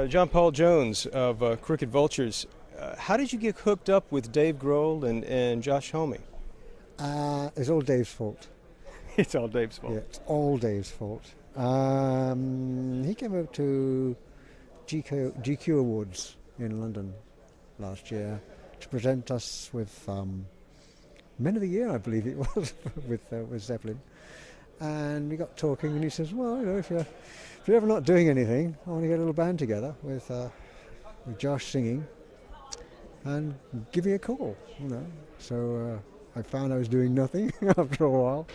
John Paul Jones of Crooked Vultures. How did you get hooked up with Dave Grohl and Josh Homme? It's all Dave's fault. It's all Dave's fault. Yeah, it's all Dave's fault. He came over to GQ Awards in London last year to present us with Men of the Year, I believe it was, with Zeppelin. And we got talking, and he says, "Well, if you're ever not doing anything, I want to get a little band together with Josh singing, and give me a call." So I found I was doing nothing after a while.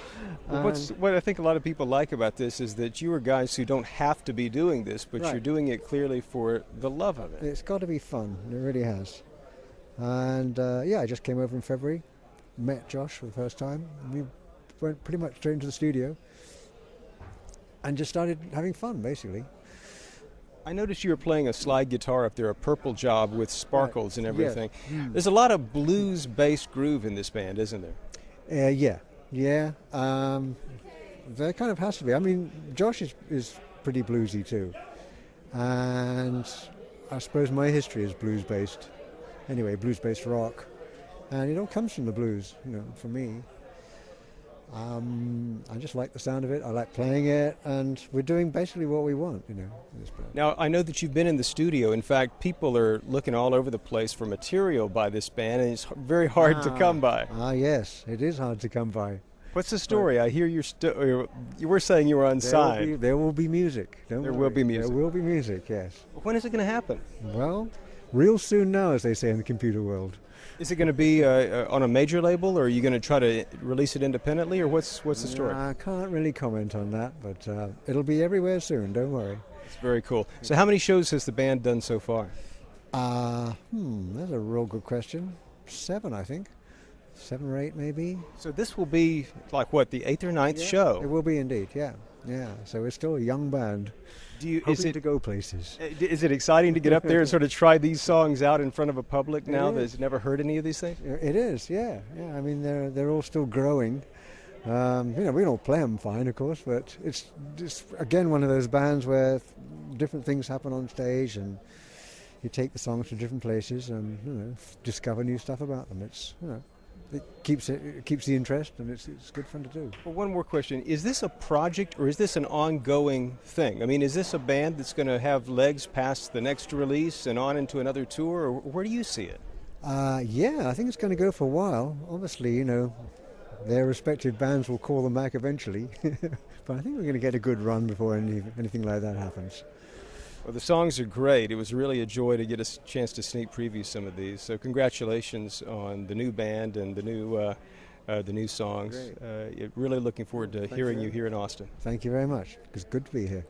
Well, what I think a lot of people like about this is that you are guys who don't have to be doing this, but Right. you're doing it clearly for the love of it. It's got to be fun. It really has. And I just came over in February, met Josh for the first time. We went pretty much straight into the studio and just started having fun, basically. I noticed you were playing a slide guitar up there, a purple job with sparkles and everything. Yeah. There's a lot of blues-based groove in this band, isn't there? Yeah. There kind of has to be. I mean, Josh is pretty bluesy too, and I suppose my history is blues-based. Anyway, blues-based rock, and it all comes from the blues. For me, I just like the sound of it. I like playing it, and we're doing basically what we want. In this band. Now, I know that you've been in the studio. In fact, people are looking all over the place for material by this band, and it's very hard to come by. Yes, it is hard to come by. What's the story? I hear you were saying you were unsigned. There will be music. There will be music. There will be music, yes. When is it going to happen? Well, real soon now, as they say in the computer world. Is it going to be on a major label, or are you going to try to release it independently, or what's the story? I can't really comment on that, but it'll be everywhere soon, don't worry. It's very cool. So how many shows has the band done so far? That's a real good question. 7, I think. 7 or 8, maybe. So this will be like what, the 8th or 9th show? It will be indeed, yeah. So we're still a young band. Hoping to go places. Is it exciting to get up there and sort of try these songs out in front of a public now that's never heard any of these things? It is, yeah. I mean, they're all still growing. We don't play them fine, of course, but it's again one of those bands where different things happen on stage, and you take the songs to different places and discover new stuff about them. It keeps the interest, and it's good fun to do. Well, one more question. Is this a project, or is this an ongoing thing? I mean, is this a band that's going to have legs past the next release and on into another tour, or where do you see it? I think it's going to go for a while. Obviously, their respective bands will call them back eventually. But I think we're going to get a good run before anything like that happens. Well, the songs are great. It was really a joy to get a chance to sneak preview some of these. So congratulations on the new band and the new songs. Really looking forward to hearing you here in Austin. Thank you very much. It's good to be here.